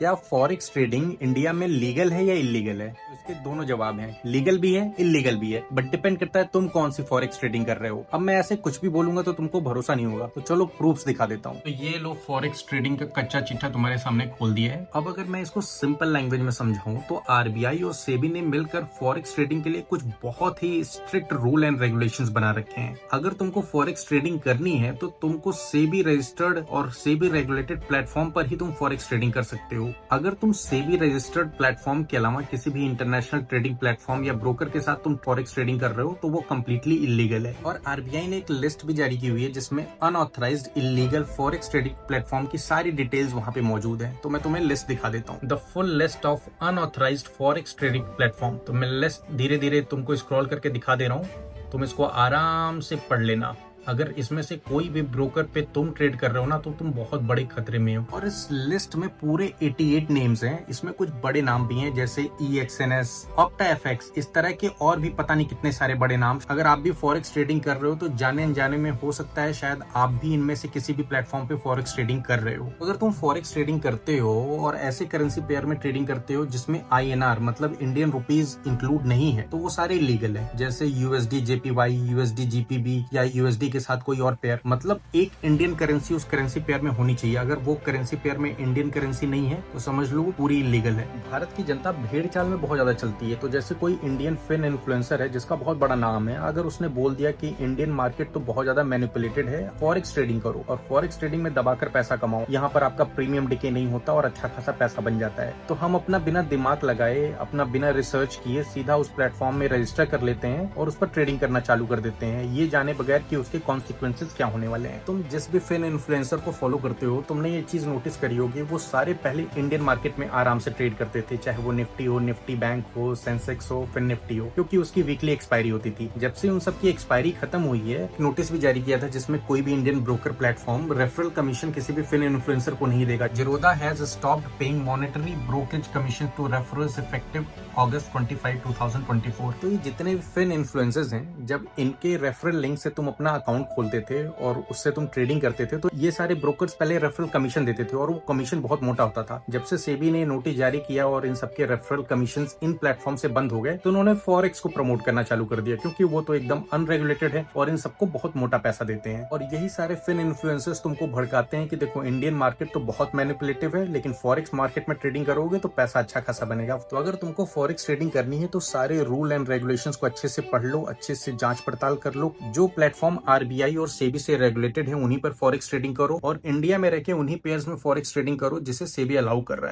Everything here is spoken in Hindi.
क्या फॉरेक्स ट्रेडिंग इंडिया में लीगल है या इलीगल है? इसके दोनों जवाब हैं, लीगल भी है इलीगल भी है, बट डिपेंड करता है तुम कौन सी फॉरेक्स ट्रेडिंग कर रहे हो। अब मैं ऐसे कुछ भी बोलूंगा तो तुमको भरोसा नहीं होगा, तो चलो प्रूफ्स दिखा देता हूँ। तो ये लो फॉरेक्स ट्रेडिंग का कच्चा चिट्ठा तुम्हारे सामने खोल दिया है। अब अगर मैं इसको सिंपल लैंग्वेज में समझाऊं तो आरबीआई और सेबी ने मिलकर फॉरेक्स ट्रेडिंग के लिए कुछ बहुत ही स्ट्रिक्ट रूल एंड रेगुलेशंस बना रखे हैं। अगर तुमको फॉरेक्स ट्रेडिंग करनी है तो तुमको सेबी रजिस्टर्ड और सेबी रेगुलेटेड प्लेटफॉर्म पर ही तुम फॉरेक्स ट्रेडिंग कर सकते हो। अगर तुम सेबी रजिस्टर्ड प्लेटफॉर्म के अलावा किसी भी इंटरनेशनल ट्रेडिंग प्लेटफॉर्म या ब्रोकर के साथ तुम फॉरेक्स ट्रेडिंग कर रहे हो तो वो कम्प्लीटली इलीगल है। और आरबीआई ने एक लिस्ट भी जारी की हुई है जिसमें unauthorised illegal forex trading platform की सारी डिटेल्स वहां पे मौजूद है। तो मैं तुम्हें लिस्ट दिखा देता हूँ, the full list of unauthorised forex trading platform. तो मैं लिस्ट धीरे धीरे तुमको स्क्रॉल करके दिखा दे रहा हूँ, तुम इसको आराम से पढ़ लेना। अगर इसमें से कोई भी ब्रोकर पे तुम ट्रेड कर रहे हो ना तो तुम बहुत बड़े खतरे में हो। और इस लिस्ट में पूरे 88 नेम्स हैं। इसमें कुछ बड़े नाम भी हैं जैसे EXNS, OptaFX, इस तरह के और भी पता नहीं कितने सारे बड़े नाम। अगर आप भी फॉरेक्स ट्रेडिंग कर रहे हो तो जाने अनजाने में हो सकता है शायद आप भी इनमें से किसी भी प्लेटफॉर्म पे फॉरेक्स ट्रेडिंग कर रहे हो। अगर तुम फॉरेक्स ट्रेडिंग करते हो और ऐसे करेंसी पेयर में ट्रेडिंग करते हो जिसमें INR मतलब इंडियन रुपीज इंक्लूड नहीं है तो वो सारे इलीगल है, जैसे USD JPY, USD GPB या USD के साथ कोई और पेयर। मतलब एक इंडियन करेंसी उस करेंसी पेयर में होनी चाहिए। अगर वो करेंसी पेयर में इंडियन करेंसी नहीं है तो समझ लो पूरी इलीगल है। भारत की जनता भेड़ चाल में बहुत ज्यादा चलती है। तो जैसे कोई इंडियन फिन इन्फ्लुएंसर है जिसका बहुत बड़ा नाम है, अगर उसने बोल दिया कि इंडियन मार्केट तो बहुत ज्यादा मैनिपुलेटेड है, फॉरेक्स ट्रेडिंग करो और फॉरेक्स ट्रेडिंग में दबाकर पैसा कमाओ, यहाँ पर आपका प्रीमियम डिके नहीं होता और अच्छा खासा पैसा बन जाता है, तो हम अपना बिना दिमाग लगाए, अपना बिना रिसर्च किए सीधा उस प्लेटफॉर्म में रजिस्टर कर लेते हैं और उस पर ट्रेडिंग करना चालू कर देते हैं, ये जाने बगैर कि उसके कॉन्सिक्वेंसेस क्या होने वाले हैं। तुम जिस भी फिन इन्फ्लुएंसर को फॉलो करते हो, तुमने ये चीज नोटिस करी होगी, वो सारे पहले इंडियन मार्केट में आराम से ट्रेड करते थे, चाहे वो निफ्टी हो, निफ्टी बैंक हो, सेंसेक्स हो, फिन निफ्टी हो, क्योंकि उसकी वीकली एक्सपायरी होती थी। जब से उन सब की एक्सपायरी खत्म हुई है, नोटिस भी जारी किया था जिसमें कोई भी Indian broker platform referral commission किसी भी फिन इन्फ्लुएंसर को नहीं देगा। Zerodha has stopped paying monetary brokerage commission to referrals effective August 25, 2024। तो ये जितने भी फिन इन्फ्लुएंसर्स हैं, जब इनके रेफरल लिंक से तुम अपना अकाउंट खोलते थे और उससे तुम ट्रेडिंग करते थे तो ये सारे ब्रोकर्स पहले रेफरल कमीशन देते थे और वो कमीशन बहुत मोटा होता था। जब से सेबी ने नोटिस जारी किया और इन सबके रेफरल कमीशन इन प्लेटफॉर्म से बंद हो गए तो उन्होंने फॉरेक्स को प्रमोट करना चालू कर दिया, क्योंकि वो तो एकदम अनरेगुलेटेड है और इन सबको बहुत मोटा पैसा देते हैं। और यही सारे फिन इन्फ्लुएंसर्स तुमको भड़काते हैं कि देखो इंडियन मार्केट तो बहुत मैनिपुलेटिव है, लेकिन फॉरेक्स मार्केट में ट्रेडिंग करोगे तो पैसा अच्छा खासा बनेगा। तो अगर तुमको फॉरेक्स ट्रेडिंग करनी है तो सारे रूल एंड रेगुलेशंस को अच्छे से पढ़ लो, अच्छे से जांच पड़ताल कर लो। जो प्लेटफॉर्म आरबीआई और सेबी से रेगुलेटेड है उन्हीं पर फॉरेक्स ट्रेडिंग करो और इंडिया में रहकर उन्हीं पेयर्स में फॉरेक्स ट्रेडिंग करो जिसे सेबी अलाउ कर रहा है।